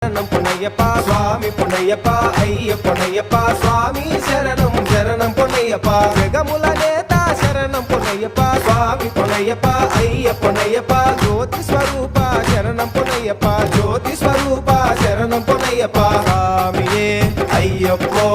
சரணம் பொன்னையப்பா சுவாமி பொன்னையப்பா ஐயப்பொன்னையப்பா சுவாமி சரணம் சரணம் பொன்னையப்பா జగముల నేత శరణం పొన్నయ్యప్ప స్వామి పొన్నయ్యప్ప అయ్యప్పొన్నయ్యప్ప జ్యోతి స్వరూప శరణం పొన్నయ్యప్ప జ్యోతి స్వరూప శరణం పొన్నయ్యప్ప స్వామియే అయ్యప్పో